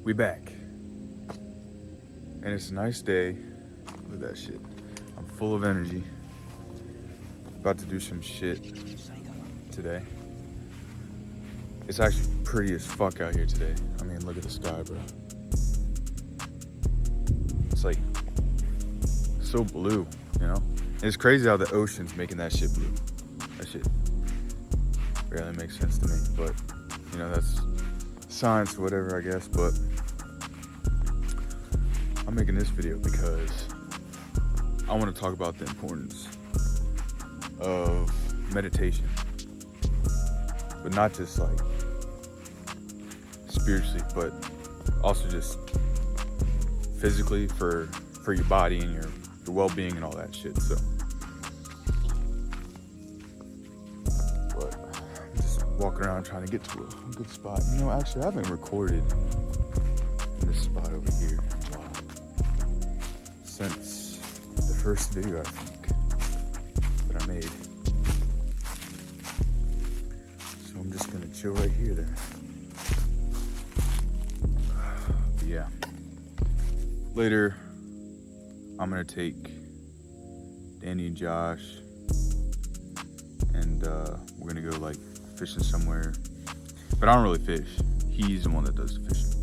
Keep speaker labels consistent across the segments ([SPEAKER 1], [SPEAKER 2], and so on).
[SPEAKER 1] We back. And it's a nice day. Look at that shit. I'm full of energy. About to do some shit today. It's actually pretty as fuck out here today. I mean, look at the sky, bro. It's like so blue, you know? And it's crazy how the ocean's making that shit blue. That shit barely makes sense to me, but you know, that's science or whatever, I guess. But I'm making this video because I want to talk about the importance of meditation, but not just like spiritually, but also just physically for your body and your well-being and all that shit. So but I'm just walking around trying to get to a good spot. You know, actually I haven't recorded in this spot over here in a while, since the first video I think that I made. So I'm just gonna chill right here then. But yeah, later I'm gonna take Danny and Josh and we're gonna go like fishing somewhere. But I don't really fish. He's the one that does the fishing.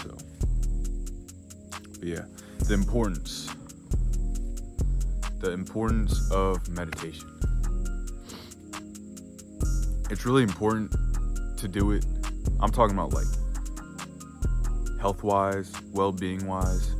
[SPEAKER 1] So, but yeah, the importance of meditation. It's really important to do it. I'm talking about like health-wise, well-being-wise,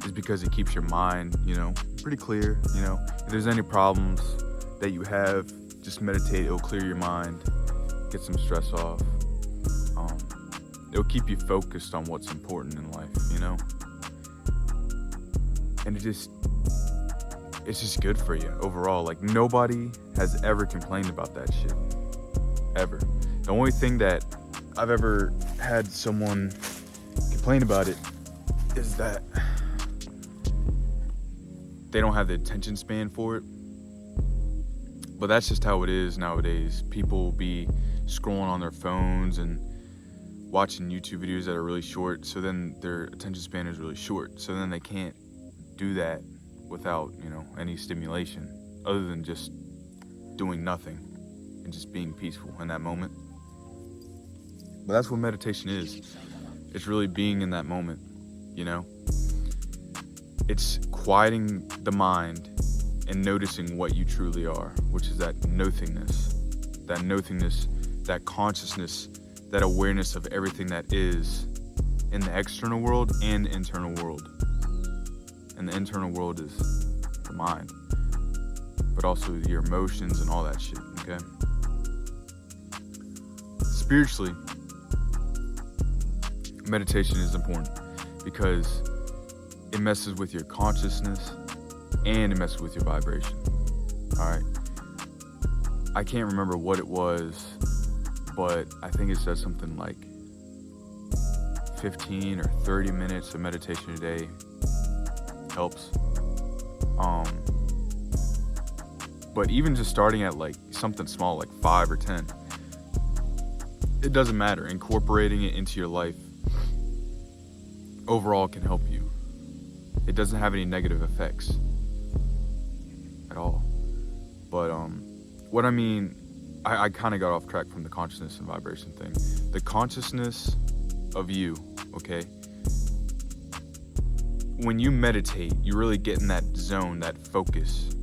[SPEAKER 1] is because it keeps your mind, you know, pretty clear. You know, if there's any problems that you have, just meditate. It'll clear your mind, get some stress off. It'll keep you focused on what's important in life, you know. And it's just good for you overall. Like, nobody has ever complained about that shit, ever. The only thing that I've ever had someone complain about it is that they don't have the attention span for it. But that's just how it is nowadays. People be scrolling on their phones and watching YouTube videos that are really short, so then their attention span is really short. So then they can't do that without, you know, any stimulation other than just doing nothing and just being peaceful in that moment. But that's what meditation is. It's really being in that moment, you know? It's quieting the mind and noticing what you truly are, which is that nothingness, that consciousness, that awareness of everything that is in the external world and the internal world. And the internal world is the mind, but also your emotions and all that shit, okay? Spiritually, meditation is important because it messes with your consciousness and it messes with your vibration. All right. I can't remember what it was, but I think it said something like 15 or 30 minutes of meditation a day helps. But even just starting at like something small, like 5 or 10, it doesn't matter. Incorporating it into your life overall can help you. It doesn't have any negative effects at all. But what I mean, I kind of got off track from the consciousness and vibration thing. The consciousness of you, okay? When you meditate, you really get in that zone, that focus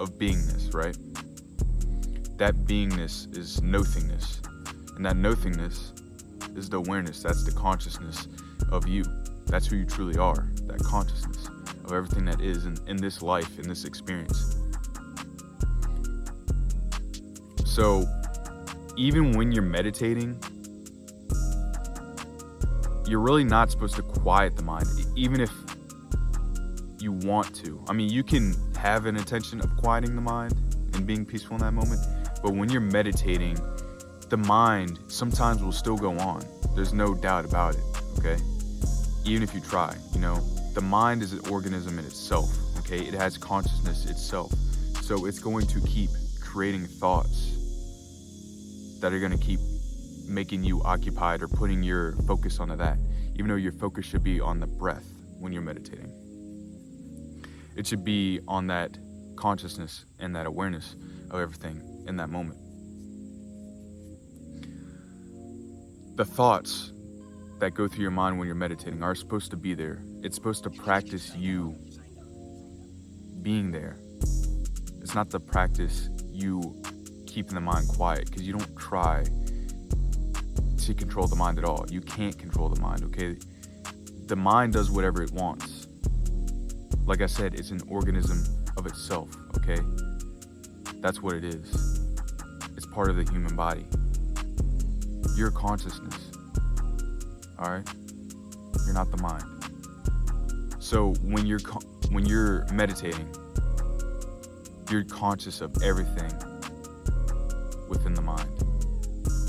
[SPEAKER 1] of beingness, right? That beingness is nothingness. And that nothingness is the awareness, that's the consciousness of you. That's who you truly are, that consciousness of everything that is in this life, in this experience. So even when you're meditating, you're really not supposed to quiet the mind, even if you want to. I mean, you can have an intention of quieting the mind and being peaceful in that moment, but when you're meditating, the mind sometimes will still go on. There's no doubt about it, okay? Even if you try, you know, the mind is an organism in itself, okay? It has consciousness itself. So it's going to keep creating thoughts that are going to keep making you occupied or putting your focus onto that, even though your focus should be on the breath when you're meditating. It should be on that consciousness and that awareness of everything in that moment. The thoughts that go through your mind when you're meditating are supposed to be there. It's supposed to practice you being there. It's not to practice you keeping the mind quiet, because you don't try to control the mind at all. You can't control the mind, okay? The mind does whatever it wants. Like I said, it's an organism of itself, okay? That's what it is. It's part of the human body. You're consciousness, all right? You're not the mind. So when you're meditating, you're conscious of everything within the mind.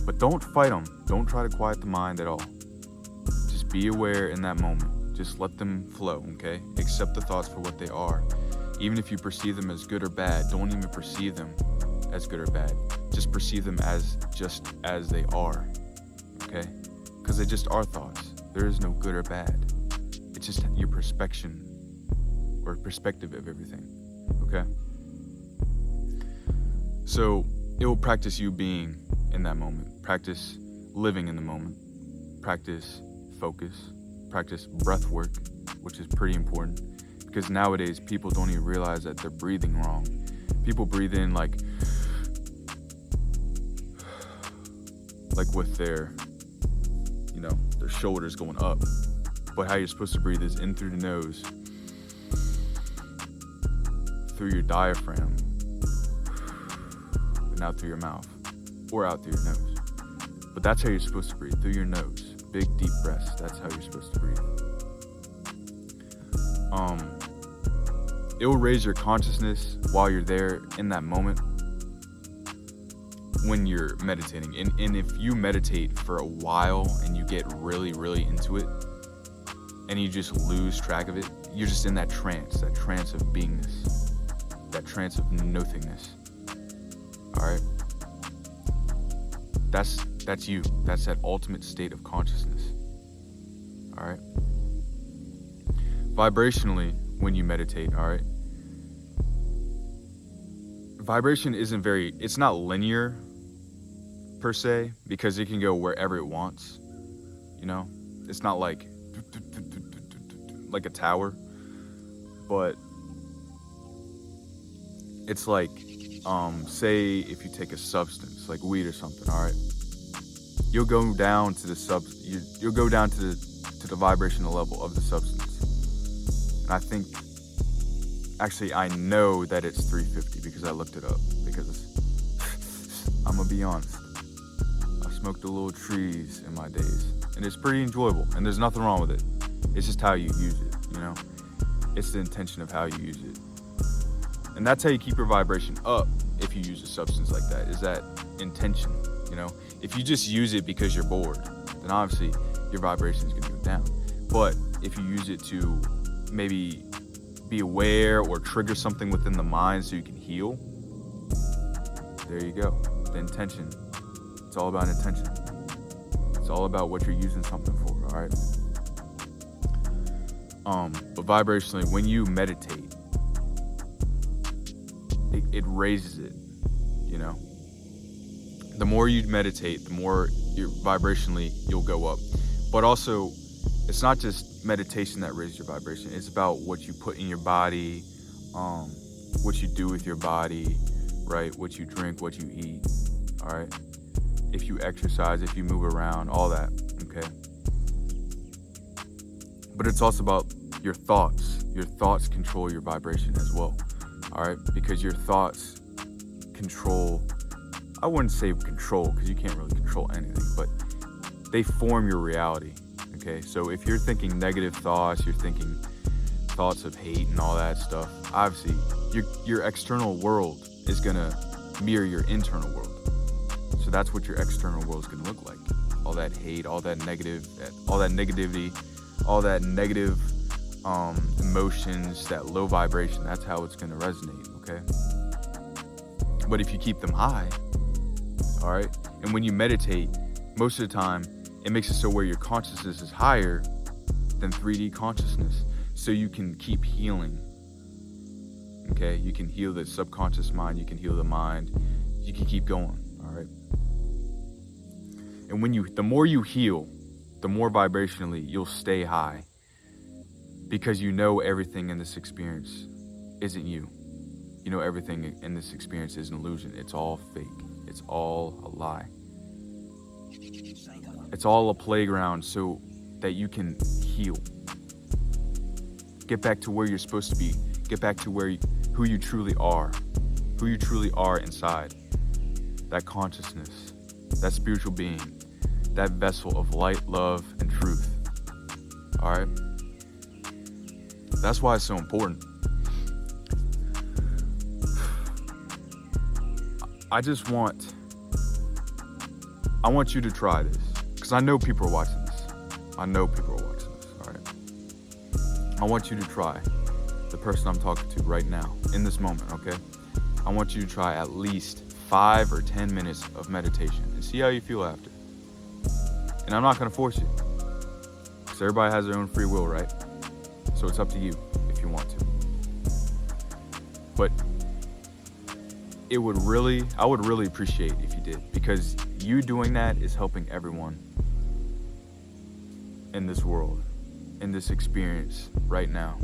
[SPEAKER 1] But don't fight them. Don't try to quiet the mind at all. Just be aware in that moment. Just let them flow, okay? Accept the thoughts for what they are. Even if you perceive them as good or bad, don't even perceive them as good or bad. Just perceive them as just as they are, okay? Because they just are thoughts. There is no good or bad. It's just your perspective of everything, okay? So it will practice you being in that moment. Practice living in the moment. Practice focus. Practice breath work, which is pretty important, because nowadays people don't even realize that they're breathing wrong. People breathe in like with their shoulders going up. But how you're supposed to breathe is in through the nose, through your diaphragm, and out through your mouth, or out through your nose. But that's how you're supposed to breathe, through your nose. Big, deep breaths. That's how you're supposed to breathe. It will raise your consciousness while you're there in that moment when you're meditating. And if you meditate for a while and you get really, really into it, and you just lose track of it, you're just in that trance of beingness, that trance of nothingness. All right? That's you. That's that ultimate state of consciousness. All right? Vibrationally, when you meditate, all right? Vibration it's not linear per se, because it can go wherever it wants, you know? It's not like a tower, but it's like, say if you take a substance like weed or something, all right? You'll go down to you'll go down to the vibrational level of the substance. And I know that it's 350 because I looked it up, because I'm gonna be honest, I smoked a little trees in my days, and it's pretty enjoyable, and there's nothing wrong with it. It's just how you use it, you know? It's the intention of how you use it. And that's how you keep your vibration up if you use a substance like that, is that intention, you know? If you just use it because you're bored, then obviously your vibration is gonna go down. But if you use it to maybe be aware or trigger something within the mind so you can heal, there you go. The intention. It's all about intention. It's all about what you're using something for, all right? But vibrationally, when you meditate, it raises it, you know? The more you meditate, the more vibrationally you'll go up. But also, it's not just meditation that raises your vibration. It's about what you put in your body, what you do with your body, right? What you drink, what you eat, all right? If you exercise, if you move around, all that, okay? But it's also about your thoughts. Your thoughts control your vibration as well, all right? Because your thoughts control, I wouldn't say control, because you can't really control anything, but they form your reality, okay? So if you're thinking negative thoughts, you're thinking thoughts of hate and all that stuff, obviously your external world is gonna mirror your internal world. So that's what your external world is gonna look like. All that hate, all that negativity, all that negative emotions, that low vibration, that's how it's gonna resonate, okay? But if you keep them high, all right, and when you meditate, most of the time, it makes it so where your consciousness is higher than 3D consciousness, so you can keep healing. Okay, you can heal the subconscious mind, you can heal the mind, you can keep going. All right. And the more you heal, the more vibrationally you'll stay high, because you know everything in this experience isn't you. You know everything in this experience is an illusion. It's all fake. It's all a lie. It's all a playground so that you can heal. Get back to where you're supposed to be. Get back to who you truly are. Who you truly are inside. That consciousness. That spiritual being. That vessel of light, love, and truth. Alright? That's why it's so important. I want you to try this, because I know people are watching this. All right. I want you to try the person I'm talking to right now, in this moment, okay? I want you to try at least 5 or 10 minutes of meditation and see how you feel after. And I'm not going to force you, because everybody has their own free will, right? So it's up to you if you want to. But I would really appreciate if you did, because you doing that is helping everyone in this world, in this experience right now.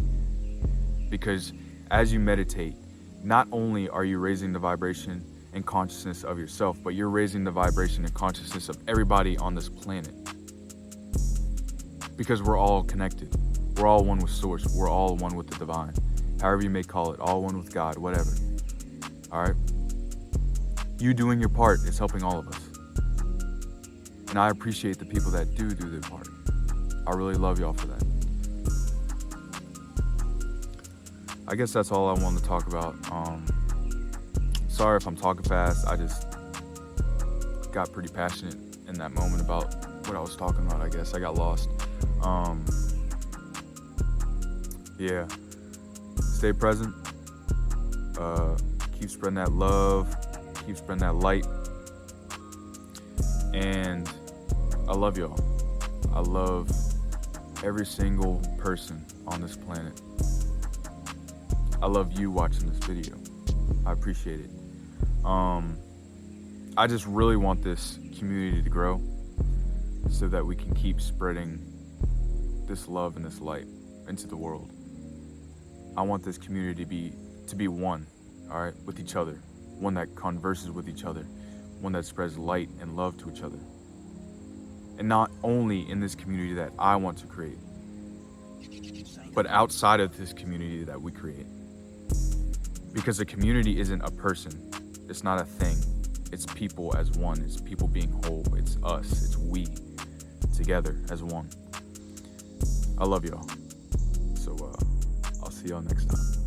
[SPEAKER 1] Because as you meditate, not only are you raising the vibration and consciousness of yourself, but you're raising the vibration and consciousness of everybody on this planet. Because we're all connected. We're all one with Source. We're all one with the divine. However you may call it, all one with God, whatever. All right? You doing your part is helping all of us. And I appreciate the people that do their part. I really love y'all for that. I guess that's all I wanted to talk about. Sorry if I'm talking fast. I just got pretty passionate in that moment about what I was talking about, I guess. I got lost. Yeah. Stay present. Keep spreading that love. Keep spreading that light. And I love y'all. I love every single person on this planet. I love you watching this video. I appreciate it. I just really want this community to grow so that we can keep spreading this love and this light into the world. I want this community to be one, all right, with each other. One that converses with each other. One that spreads light and love to each other. And not only in this community that I want to create, but outside of this community that we create. Because a community isn't a person. It's not a thing. It's people as one. It's people being whole. It's us. It's we. Together as one. I love y'all. So, I'll see y'all next time.